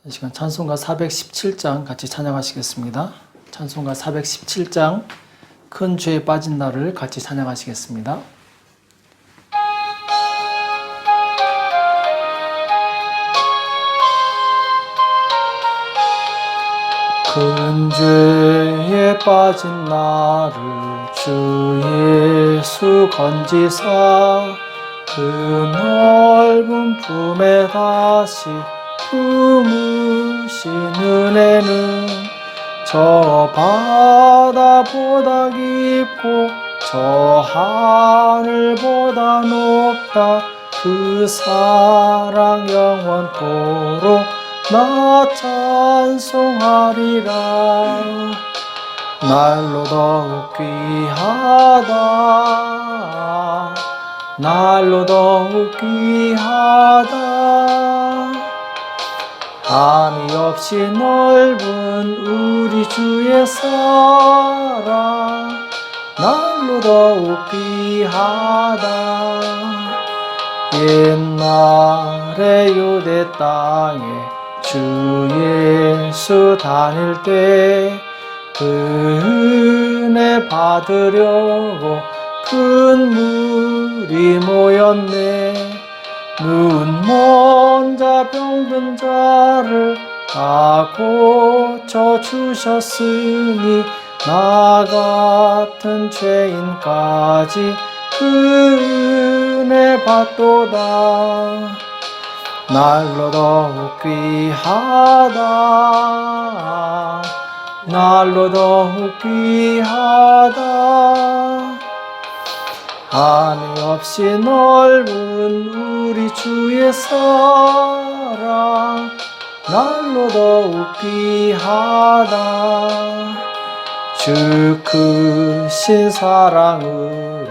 이 시간 찬송가 417장 같이 찬양하시겠습니다. 찬송가 417장 큰 죄에 빠진 나를 같이 찬양하시겠습니다. 큰 죄에 빠진 나를 주 예수 건지사 그 넓은 품에 다시 품으신 은혜는 저 바다보다 깊고 저 하늘보다 높다. 그 사랑 영원토록 나 찬송하리라. 날로 더욱 귀하다. 날로 더욱 귀하다. 한이 없이 넓은 우리 주의 사랑 날로 더욱 귀하다. 옛날에 유대 땅에 주 예수 다닐 때 그 은혜 받으려고 큰 무리 모였네. 눈먼 자 병든 자를 다 고쳐주셨으니 나 같은 죄인까지 그 은혜 받도다. 날로 더욱 귀하다. 날로 더욱 귀하다. 한이 없이 넓은 우리 주의 사랑 날로 더욱 귀하다. 주 크신 사랑으로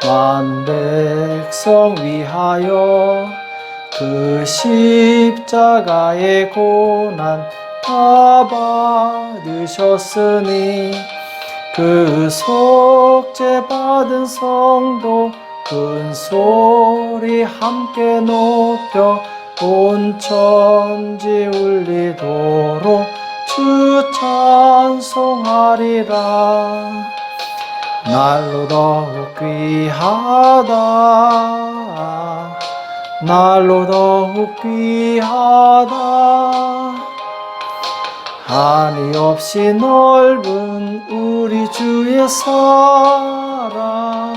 만 백성 위하여 그 십자가의 고난 다 받으셨으니 그 속죄 받은 성도 큰 소리 함께 높여 온 천지 울리도록 주 찬송하리라. 날로 더욱 귀하다. 날로 더욱 귀하다. 한이 없이 넓은 우리 주의 사랑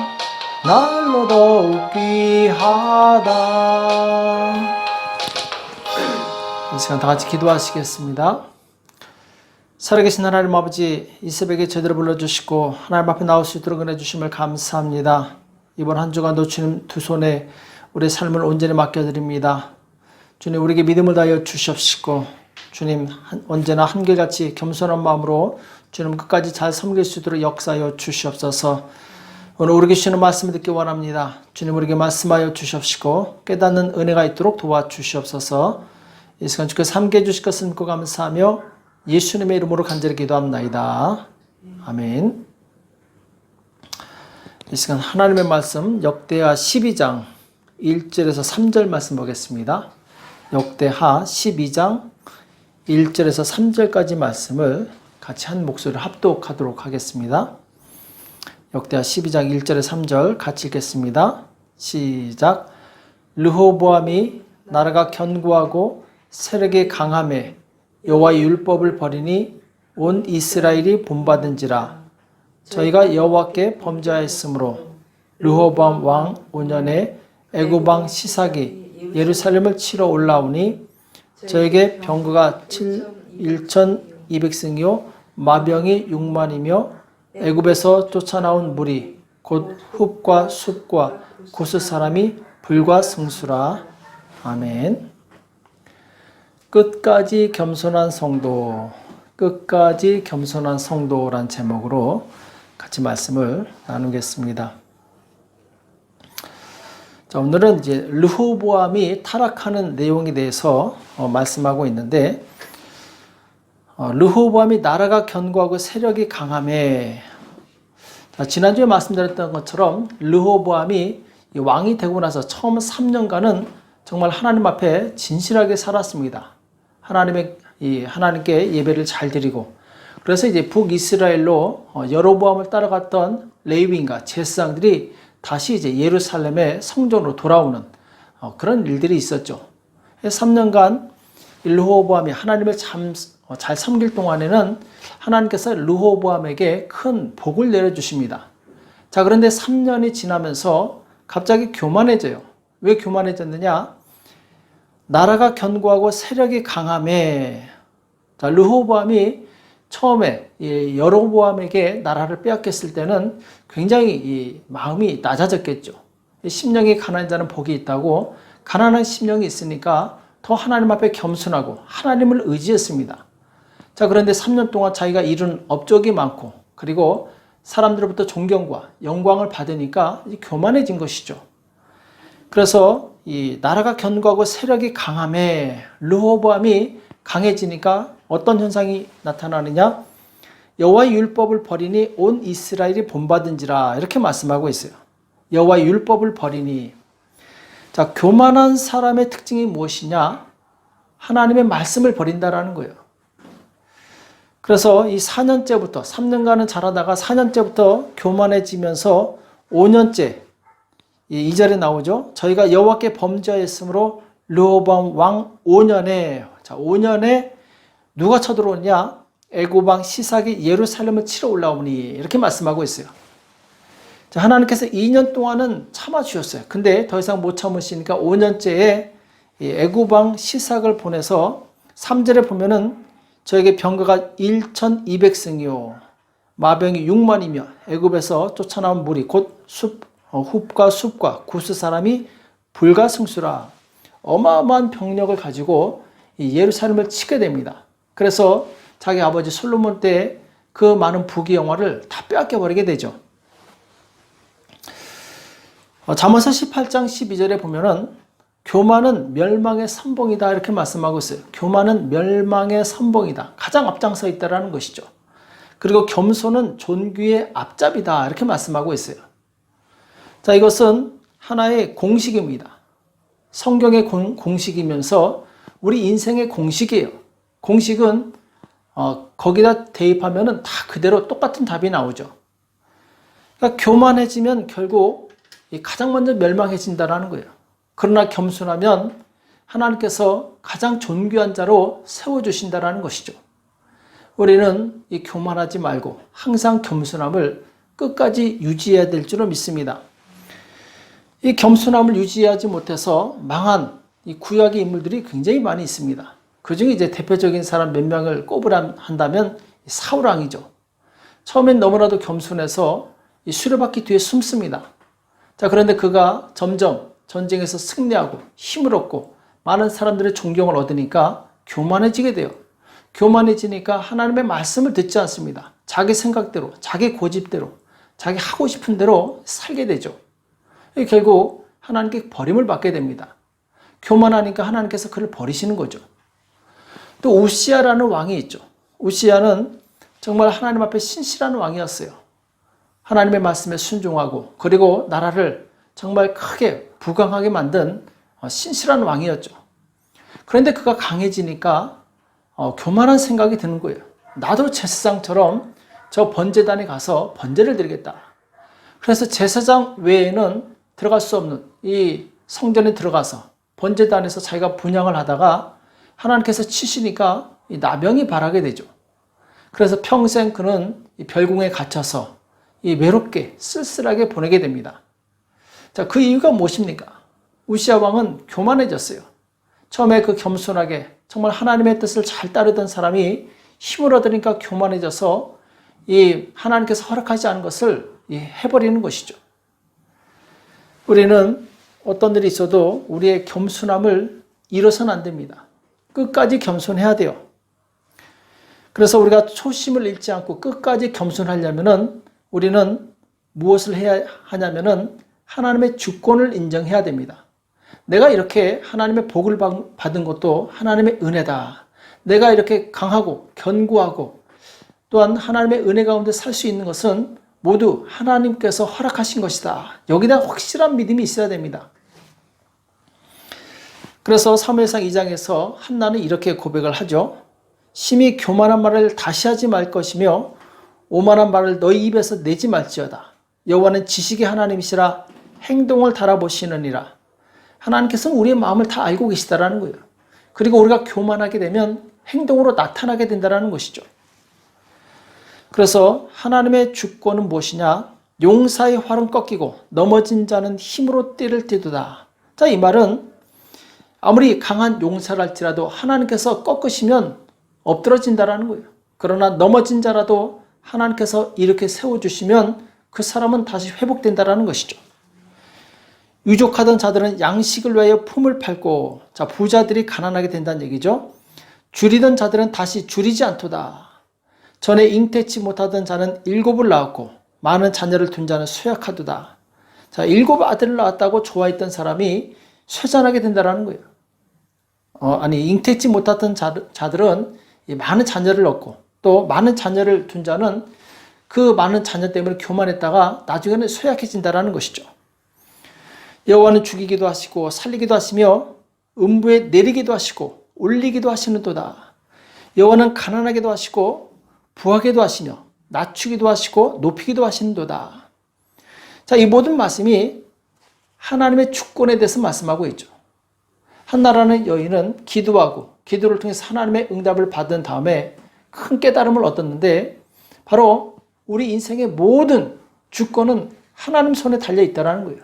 날로 더욱 귀하다. 이 시간 다 같이 기도하시겠습니다. 살아계신 하나님 아버지, 이 새벽에 제대로 불러주시고 하나님 앞에 나올 수 있도록 은혜 주심을 감사합니다. 이번 한 주간도 주님 두 손에 우리의 삶을 온전히 맡겨드립니다. 주님, 우리에게 믿음을 다하여 주시옵시고 주님, 언제나 한결같이 겸손한 마음으로 주님 끝까지 잘 섬길 수 있도록 역사하여 주시옵소서. 오늘 우리에게 주시는 말씀을 듣기 원합니다. 주님, 우리에게 말씀하여 주시옵시고 깨닫는 은혜가 있도록 도와주시옵소서. 이 시간 주께서 함께 해주실 것을 믿고 감사하며 예수님의 이름으로 간절히 기도합나이다. 아멘. 이 시간 하나님의 말씀 역대하 12장 1절에서 3절 말씀 보겠습니다. 역대하 12장 1절에서 3절까지 말씀을 같이 한 목소리로 합독하도록 하겠습니다. 역대하 12장 1절에서 3절 같이 읽겠습니다. 시작. 르호보암이 나라가 견고하고 세력이 강함에 여호와의 율법을 버리니 온 이스라엘이 본받은지라. 저희가 여호와께 범죄하였으므로 르호보암 왕 5년에 애굽 왕 시삭이 예루살렘을 치러 올라오니 저에게 병거가 1,200승이요 마병이 6만이며 애굽에서 쫓아나온 무리 곧 흡과 숲과 고스 사람이 불과 승수라. 아멘. 끝까지 겸손한 성도, 끝까지 겸손한 성도란 제목으로 같이 말씀을 나누겠습니다. 자, 오늘은 이제 르호보암이 타락하는 내용에 대해서 말씀하고 있는데, 르호보암이 나라가 견고하고 세력이 강함에, 지난주에 말씀드렸던 것처럼 르호보암이 왕이 되고 나서 처음 3년간은 정말 하나님 앞에 진실하게 살았습니다. 하나님께 예배를 잘 드리고, 그래서 이제 북이스라엘로 여로보암을 따라갔던 레위인과 제사장들이 다시 이제 예루살렘의 성전으로 돌아오는 그런 일들이 있었죠. 3년간 르호보암이 하나님을 잘 섬길 동안에는 하나님께서 르호보암에게 큰 복을 내려주십니다. 자, 그런데 3년이 지나면서 갑자기 교만해져요. 왜 교만해졌느냐? 나라가 견고하고 세력이 강함에, 자, 르호보암이 처음에 여로보암에게 나라를 빼앗겼을 때는 굉장히 마음이 낮아졌겠죠. 심령이 가난한 자는 복이 있다고, 가난한 심령이 있으니까 더 하나님 앞에 겸손하고 하나님을 의지했습니다. 자, 그런데 3년 동안 자기가 이룬 업적이 많고, 그리고 사람들로부터 존경과 영광을 받으니까 교만해진 것이죠. 그래서 이 나라가 견고하고 세력이 강함에 르호보암이 강해지니까 어떤 현상이 나타나느냐? 여호와의 율법을 버리니 온 이스라엘이 본받은지라, 이렇게 말씀하고 있어요. 여호와의 율법을 버리니. 자, 교만한 사람의 특징이 무엇이냐? 하나님의 말씀을 버린다라는 거예요. 그래서 이 4년째부터, 3년간은 잘하다가 4년째부터 교만해지면서 5년째, 2절에 나오죠. 저희가 여호와께 범죄하였으므로 르호보암 왕 5년에, 자, 5년에 누가 쳐들어오냐? 애굽 왕 시삭이 예루살렘을 치러 올라오니, 이렇게 말씀하고 있어요. 자, 하나님께서 2년 동안은 참아주셨어요. 근데 더 이상 못 참으시니까 5년째에 애굽 왕 시삭을 보내서 3절에 보면은 저에게 병거가 1,200승이요 마병이 6만이며 애굽에서 쫓아나온 무리 곧 숲과 숲과 구스 사람이 불가승수라, 어마어마한 병력을 가지고 예루살렘을 치게 됩니다. 그래서 자기 아버지 솔로몬 때 그 많은 부귀 영화를 다 빼앗겨 버리게 되죠. 잠언서 18장 12절에 보면은 교만은 멸망의 선봉이다, 이렇게 말씀하고 있어요. 교만은 멸망의 선봉이다, 가장 앞장서 있다라는 것이죠. 그리고 겸손은 존귀의 앞잡이다, 이렇게 말씀하고 있어요. 자, 이것은 하나의 공식입니다. 성경의 공식이면서 우리 인생의 공식이에요. 공식은 거기다 대입하면은 다 그대로 똑같은 답이 나오죠. 그러니까 교만해지면 결국 가장 먼저 멸망해진다라는 거예요. 그러나 겸손하면 하나님께서 가장 존귀한 자로 세워주신다라는 것이죠. 우리는 이 교만하지 말고 항상 겸손함을 끝까지 유지해야 될 줄로 믿습니다. 이 겸손함을 유지하지 못해서 망한 이 구약의 인물들이 굉장히 많이 있습니다. 그 중에 이제 대표적인 사람 몇 명을 꼽으란다면 사울 왕이죠. 처음엔 너무나도 겸손해서 이 수레바퀴 뒤에 숨습니다. 자, 그런데 그가 점점 전쟁에서 승리하고 힘을 얻고 많은 사람들의 존경을 얻으니까 교만해지게 돼요. 교만해지니까 하나님의 말씀을 듣지 않습니다. 자기 생각대로, 자기 고집대로, 자기 하고 싶은 대로 살게 되죠. 결국 하나님께 버림을 받게 됩니다. 교만하니까 하나님께서 그를 버리시는 거죠. 또 우시야라는 왕이 있죠. 우시야는 정말 하나님 앞에 신실한 왕이었어요. 하나님의 말씀에 순종하고, 그리고 나라를 정말 크게 부강하게 만든 신실한 왕이었죠. 그런데 그가 강해지니까 교만한 생각이 드는 거예요. 나도 제사장처럼 저 번제단에 가서 번제를 드리겠다. 그래서 제사장 외에는 들어갈 수 없는 이 성전에 들어가서 번제단에서 자기가 분향을 하다가 하나님께서 치시니까 이 나병이 발하게 되죠. 그래서 평생 그는 이 별궁에 갇혀서 이 외롭게 쓸쓸하게 보내게 됩니다. 자, 그 이유가 무엇입니까? 우시야 왕은 교만해졌어요. 처음에 그 겸손하게 정말 하나님의 뜻을 잘 따르던 사람이 힘을 얻으니까 교만해져서 이 하나님께서 허락하지 않은 것을 해버리는 것이죠. 우리는 어떤 일이 있어도 우리의 겸손함을 잃어서는 안 됩니다. 끝까지 겸손해야 돼요. 그래서 우리가 초심을 잃지 않고 끝까지 겸손하려면은 우리는 무엇을 해야 하냐면은 하나님의 주권을 인정해야 됩니다. 내가 이렇게 하나님의 복을 받은 것도 하나님의 은혜다. 내가 이렇게 강하고 견고하고 또한 하나님의 은혜 가운데 살 수 있는 것은 모두 하나님께서 허락하신 것이다. 여기다 확실한 믿음이 있어야 됩니다. 그래서 사무엘상 2장에서 한나는 이렇게 고백을 하죠. 심히 교만한 말을 다시 하지 말 것이며 오만한 말을 너희 입에서 내지 말지어다. 여호와는 지식의 하나님이시라 행동을 달아보시느니라. 하나님께서는 우리의 마음을 다 알고 계시다라는 거예요. 그리고 우리가 교만하게 되면 행동으로 나타나게 된다는 것이죠. 그래서 하나님의 주권은 무엇이냐? 용사의 활은 꺾이고 넘어진 자는 힘으로 띠를 띠도다. 자, 이 말은 아무리 강한 용사를 할지라도 하나님께서 꺾으시면 엎드러진다라는 거예요. 그러나 넘어진 자라도 하나님께서 이렇게 세워주시면 그 사람은 다시 회복된다라는 것이죠. 유족하던 자들은 양식을 위하여 품을 팔고, 자, 부자들이 가난하게 된다는 얘기죠. 줄이던 자들은 다시 줄이지 않도다. 전에 잉태치 못하던 자는 7을 낳았고 많은 자녀를 둔 자는 쇠약하도다. 자, 7 아들을 낳았다고 좋아했던 사람이 쇠잔하게 된다는 거예요. 잉태치 못하던 자들은 많은 자녀를 얻고 또 많은 자녀를 둔 자는 그 많은 자녀 때문에 교만했다가 나중에는 쇠약해진다는 것이죠. 여호와는 죽이기도 하시고 살리기도 하시며 음부에 내리기도 하시고 올리기도 하시는도다. 여호와는 가난하게도 하시고 부하게도 하시며 낮추기도 하시고 높이기도 하시는도다. 자, 이 모든 말씀이 하나님의 주권에 대해서 말씀하고 있죠. 한나라는 여인은 기도하고 기도를 통해서 하나님의 응답을 받은 다음에 큰 깨달음을 얻었는데 바로 우리 인생의 모든 주권은 하나님 손에 달려 있다는 거예요.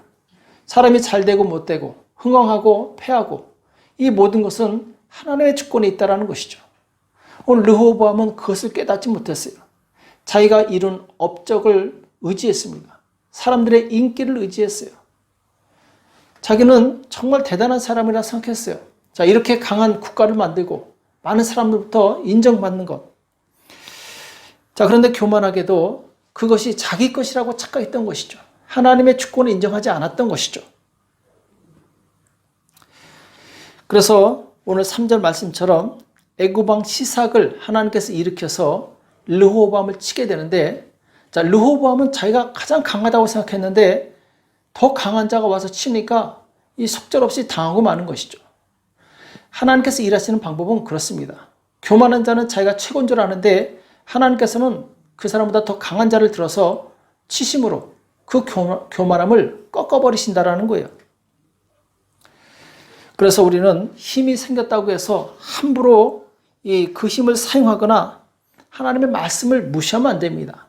사람이 잘 되고 못 되고 흥황하고 패하고 이 모든 것은 하나님의 주권에 있다는 것이죠. 오늘 르호보암은 그것을 깨닫지 못했어요. 자기가 이룬 업적을 의지했습니다. 사람들의 인기를 의지했어요. 자기는 정말 대단한 사람이라 생각했어요. 자, 이렇게 강한 국가를 만들고 많은 사람들부터 인정받는 것. 자, 그런데 교만하게도 그것이 자기 것이라고 착각했던 것이죠. 하나님의 주권을 인정하지 않았던 것이죠. 그래서 오늘 3절 말씀처럼 애굽왕 시삭을 하나님께서 일으켜서 르호보암을 치게 되는데, 자, 르호보암은 자기가 가장 강하다고 생각했는데 더 강한 자가 와서 치니까 이 속절없이 당하고 마는 것이죠. 하나님께서 일하시는 방법은 그렇습니다. 교만한 자는 자기가 최고인 줄 아는데 하나님께서는 그 사람보다 더 강한 자를 들어서 치심으로 그 교만함을 꺾어버리신다라는 거예요. 그래서 우리는 힘이 생겼다고 해서 함부로 그 힘을 사용하거나 하나님의 말씀을 무시하면 안 됩니다.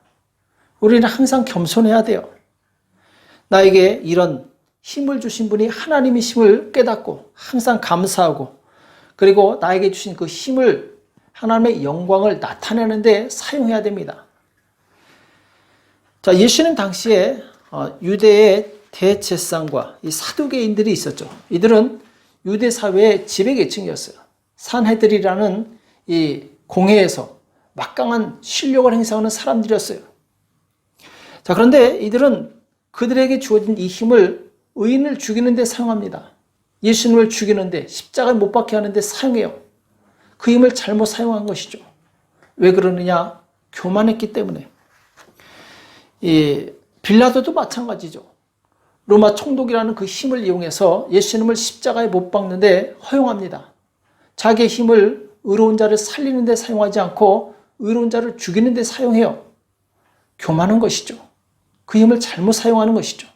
우리는 항상 겸손해야 돼요. 나에게 이런 힘을 주신 분이 하나님이심을 깨닫고 항상 감사하고 그리고 나에게 주신 그 힘을 하나님의 영광을 나타내는 데 사용해야 됩니다. 자, 예수님 당시에 유대의 대제사장과 이 사두개인들이 있었죠. 이들은 유대 사회의 지배계층이었어요. 산헤드린이라는 이 공회에서 막강한 실력을 행사하는 사람들이었어요. 자, 그런데 이들은 그들에게 주어진 이 힘을 의인을 죽이는 데 사용합니다. 예수님을 죽이는 데, 십자가에 못 박게 하는 데 사용해요. 그 힘을 잘못 사용한 것이죠. 왜 그러느냐? 교만했기 때문에. 빌라도도 마찬가지죠. 로마 총독이라는 그 힘을 이용해서 예수님을 십자가에 못 박는데 허용합니다. 자기의 힘을 의로운 자를 살리는 데 사용하지 않고 의로운 자를 죽이는 데 사용해요. 교만한 것이죠. 그 힘을 잘못 사용하는 것이죠.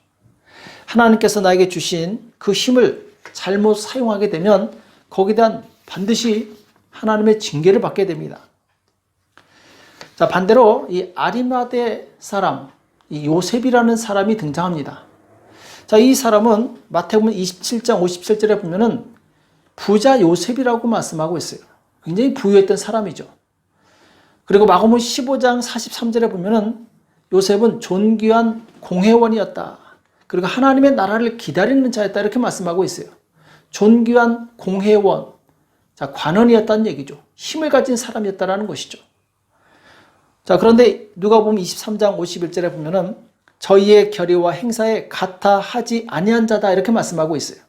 하나님께서 나에게 주신 그 힘을 잘못 사용하게 되면 거기에 대한 반드시 하나님의 징계를 받게 됩니다. 자, 반대로 이 아리마대 사람, 이 요셉이라는 사람이 등장합니다. 자, 이 사람은 마태복음 27장 57절에 보면은 부자 요셉이라고 말씀하고 있어요. 굉장히 부유했던 사람이죠. 그리고 마가복음 15장 43절에 보면은 요셉은 존귀한 공회원이었다. 그리고 하나님의 나라를 기다리는 자였다. 이렇게 말씀하고 있어요. 존귀한 공회원. 자, 관원이었다는 얘기죠. 힘을 가진 사람이었다라는 것이죠. 자, 그런데 누가복음 23장 51절에 보면은 저희의 결의와 행사에 같아 하지 아니한 자다. 이렇게 말씀하고 있어요.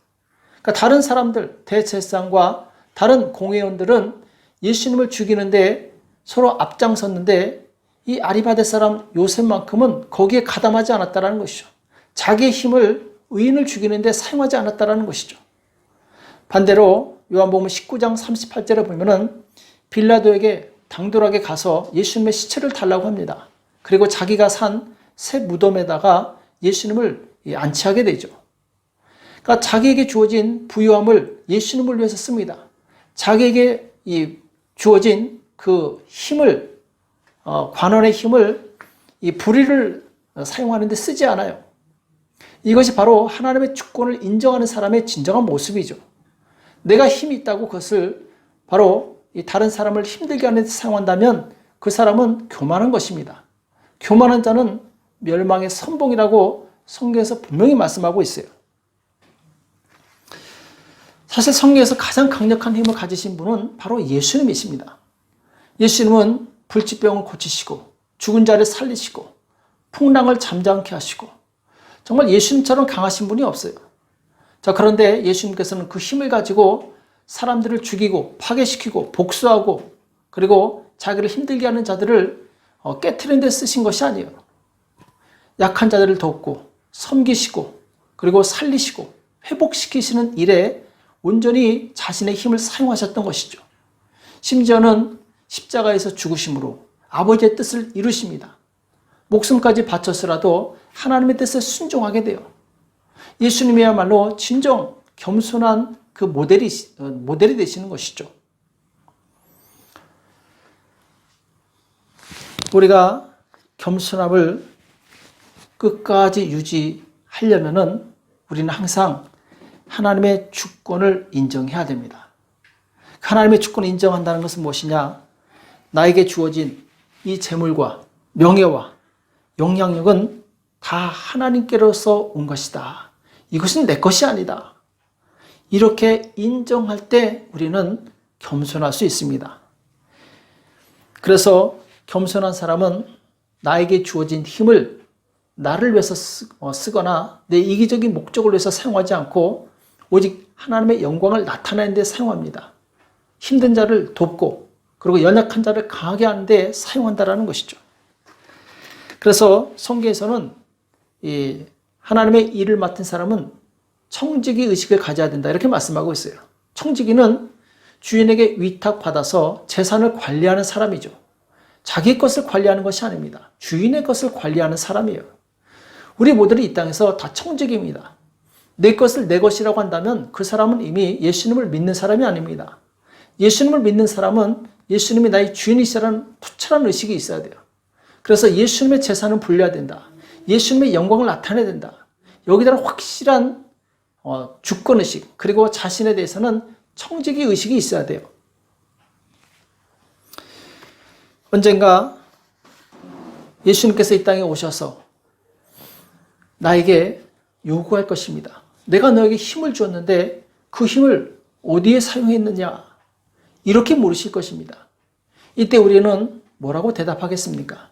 그러니까 다른 사람들, 대제사장과 다른 공회원들은 예수님을 죽이는데 서로 앞장섰는데 이 아리마대 사람 요셉만큼은 거기에 가담하지 않았다는 것이죠. 자기의 힘을 의인을 죽이는데 사용하지 않았다는 것이죠. 반대로 요한복음 19장 38절에 보면은 빌라도에게 당돌하게 가서 예수님의 시체를 달라고 합니다. 그리고 자기가 산 새 무덤에다가 예수님을 안치하게 되죠. 그러니까 자기에게 주어진 부유함을 예수님을 위해서 씁니다. 자기에게 주어진 그 힘을, 관원의 힘을 이 불의를 사용하는 데 쓰지 않아요. 이것이 바로 하나님의 주권을 인정하는 사람의 진정한 모습이죠. 내가 힘이 있다고 그것을 바로 다른 사람을 힘들게 하는 데 사용한다면 그 사람은 교만한 것입니다. 교만한 자는 멸망의 선봉이라고 성경에서 분명히 말씀하고 있어요. 사실 성경에서 가장 강력한 힘을 가지신 분은 바로 예수님이십니다. 예수님은 불치병을 고치시고 죽은 자를 살리시고 풍랑을 잠잠케 하시고 정말 예수님처럼 강하신 분이 없어요. 자, 그런데 예수님께서는 그 힘을 가지고 사람들을 죽이고 파괴시키고 복수하고 그리고 자기를 힘들게 하는 자들을 깨트리는 데 쓰신 것이 아니에요. 약한 자들을 돕고 섬기시고 그리고 살리시고 회복시키시는 일에 온전히 자신의 힘을 사용하셨던 것이죠. 심지어는 십자가에서 죽으심으로 아버지의 뜻을 이루십니다. 목숨까지 바쳐서라도 하나님의 뜻에 순종하게 돼요. 예수님이야말로 진정 겸손한 그 모델이 되시는 것이죠. 우리가 겸손함을 끝까지 유지하려면은 우리는 항상 하나님의 주권을 인정해야 됩니다. 하나님의 주권을 인정한다는 것은 무엇이냐? 나에게 주어진 이 재물과 명예와 영향력은 다 하나님께로서 온 것이다. 이것은 내 것이 아니다. 이렇게 인정할 때 우리는 겸손할 수 있습니다. 그래서 겸손한 사람은 나에게 주어진 힘을 나를 위해서 쓰거나 내 이기적인 목적을 위해서 사용하지 않고 오직 하나님의 영광을 나타내는 데 사용합니다. 힘든 자를 돕고 그리고 연약한 자를 강하게 하는 데 사용한다는 것이죠. 그래서 성경에서는 이 하나님의 일을 맡은 사람은 청지기 의식을 가져야 된다 이렇게 말씀하고 있어요. 청지기는 주인에게 위탁받아서 재산을 관리하는 사람이죠. 자기 것을 관리하는 것이 아닙니다. 주인의 것을 관리하는 사람이에요. 우리 모두는 이 땅에서 다 청지기입니다. 내 것을 내 것이라고 한다면 그 사람은 이미 예수님을 믿는 사람이 아닙니다. 예수님을 믿는 사람은 예수님이 나의 주인이시라는 투철한 의식이 있어야 돼요. 그래서 예수님의 재산은 불려야 된다. 예수님의 영광을 나타내야 된다. 여기다가 확실한 주권의식 그리고 자신에 대해서는 청지기 의식이 있어야 돼요. 언젠가 예수님께서 이 땅에 오셔서 나에게 요구할 것입니다. 내가 너에게 힘을 주었는데 그 힘을 어디에 사용했느냐? 이렇게 물으실 것입니다. 이때 우리는 뭐라고 대답하겠습니까?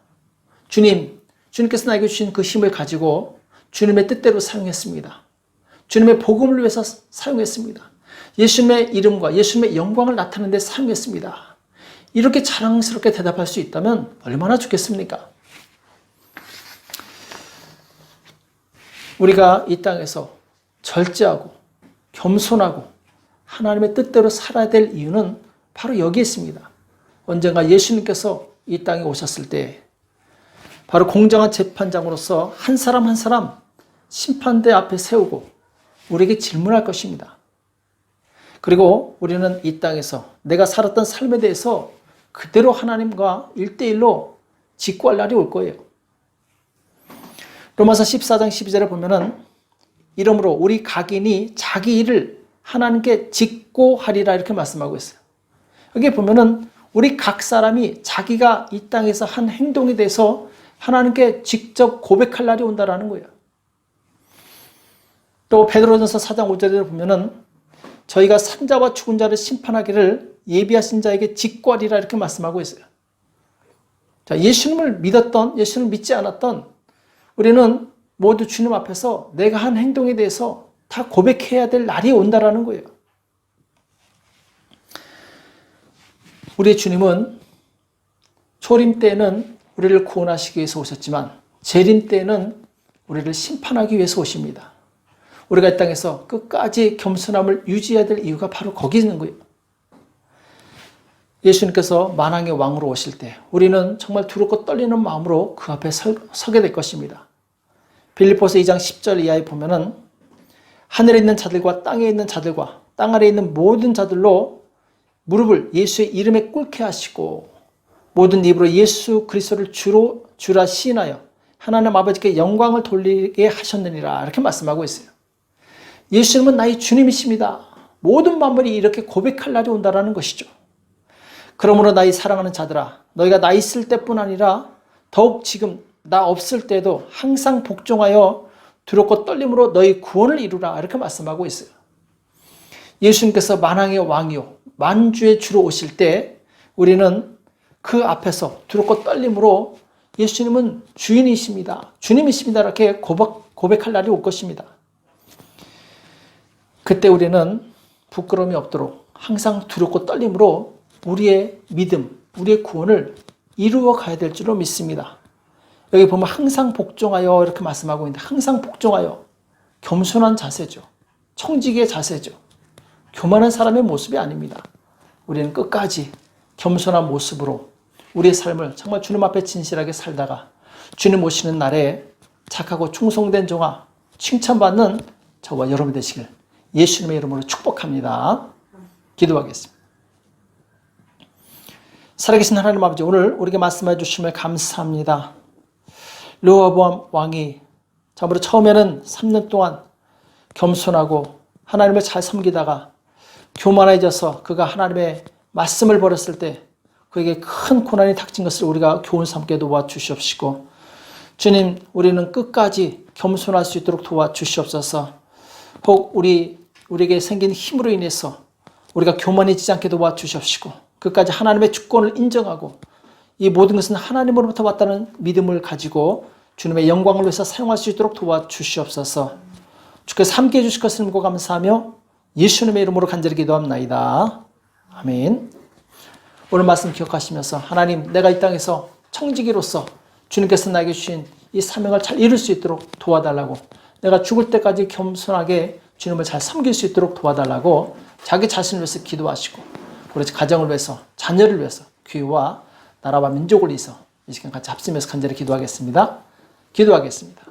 주님께서 나에게 주신 그 힘을 가지고 주님의 뜻대로 사용했습니다. 주님의 복음을 위해서 사용했습니다. 예수님의 이름과 예수님의 영광을 나타내는 데 사용했습니다. 이렇게 자랑스럽게 대답할 수 있다면 얼마나 좋겠습니까? 우리가 이 땅에서 절제하고 겸손하고 하나님의 뜻대로 살아야 될 이유는 바로 여기에 있습니다. 언젠가 예수님께서 이 땅에 오셨을 때 바로 공정한 재판장으로서 한 사람 한 사람 심판대 앞에 세우고 우리에게 질문할 것입니다. 그리고 우리는 이 땅에서 내가 살았던 삶에 대해서 그대로 하나님과 1대1로 직구할 날이 올 거예요. 로마서 14장 12절에 보면은 이러므로 우리 각인이 자기 일을 하나님께 직고하리라 이렇게 말씀하고 있어요. 여기 보면은 우리 각 사람이 자기가 이 땅에서 한 행동에 대해서 하나님께 직접 고백할 날이 온다라는 거예요. 또 베드로전서 4장 5절에 보면은 저희가 산자와 죽은 자를 심판하기를 예비하신 자에게 직고하리라 이렇게 말씀하고 있어요. 자, 예수님을 믿었던, 예수님을 믿지 않았던 우리는 모두 주님 앞에서 내가 한 행동에 대해서 다 고백해야 될 날이 온다라는 거예요. 우리 주님은 초림 때는 우리를 구원하시기 위해서 오셨지만 재림 때는 우리를 심판하기 위해서 오십니다. 우리가 이 땅에서 끝까지 겸손함을 유지해야 될 이유가 바로 거기 있는 거예요. 예수님께서 만왕의 왕으로 오실 때 우리는 정말 두렵고 떨리는 마음으로 그 앞에 서게 될 것입니다. 빌립보서 2장 10절 이하에 보면은 하늘에 있는 자들과 땅에 있는 자들과 땅 아래에 있는 모든 자들로 무릎을 예수의 이름에 꿇게 하시고 모든 입으로 예수 그리스도를 주라 시인하여 하나님 아버지께 영광을 돌리게 하셨느니라 이렇게 말씀하고 있어요. 예수님은 나의 주님이십니다. 모든 만물이 이렇게 고백할 날이 온다라는 것이죠. 그러므로 나의 사랑하는 자들아 너희가 나 있을 때뿐 아니라 더욱 지금 나 없을 때도 항상 복종하여 두렵고 떨림으로 너희 구원을 이루라 이렇게 말씀하고 있어요. 예수님께서 만왕의 왕이요 만주의 주로 오실 때 우리는 그 앞에서 두렵고 떨림으로 예수님은 주인이십니다. 주님이십니다. 이렇게 고백할 날이 올 것입니다. 그때 우리는 부끄러움이 없도록 항상 두렵고 떨림으로 우리의 믿음, 우리의 구원을 이루어 가야 될 줄로 믿습니다. 여기 보면 항상 복종하여 이렇게 말씀하고 있는데 항상 복종하여 겸손한 자세죠. 청지기의 자세죠. 교만한 사람의 모습이 아닙니다. 우리는 끝까지 겸손한 모습으로 우리의 삶을 정말 주님 앞에 진실하게 살다가 주님 오시는 날에 착하고 충성된 종아 칭찬받는 저와 여러분 되시길 예수님의 이름으로 축복합니다. 기도하겠습니다. 살아계신 하나님 아버지 오늘 우리에게 말씀해 주심을 감사합니다. 르호보암 왕이 참으로 처음에는 3년 동안 겸손하고 하나님을 잘 섬기다가 교만해져서 그가 하나님의 말씀을 버렸을 때 그에게 큰 고난이 닥친 것을 우리가 교훈 삼게 도와주시옵시고 주님 우리는 끝까지 겸손할 수 있도록 도와주시옵소서. 혹 우리에게 생긴 힘으로 인해서 우리가 교만해지지 않게 도와주시옵시고 끝까지 하나님의 주권을 인정하고 이 모든 것은 하나님으로부터 왔다는 믿음을 가지고 주님의 영광을 위해서 사용할 수 있도록 도와주시옵소서. 주께서 함께해 주실 것을 믿고 감사하며 예수님의 이름으로 간절히 기도합나이다. 아멘. 오늘 말씀 기억하시면서 하나님 내가 이 땅에서 청지기로서 주님께서 나에게 주신 이 사명을 잘 이룰 수 있도록 도와달라고 내가 죽을 때까지 겸손하게 주님을 잘 섬길 수 있도록 도와달라고 자기 자신을 위해서 기도하시고 우리 가정을 위해서 자녀를 위해서 교회와 나라와 민족을 위해서 이 시간 같이 합심해서 간절히 기도하겠습니다. 기도하겠습니다.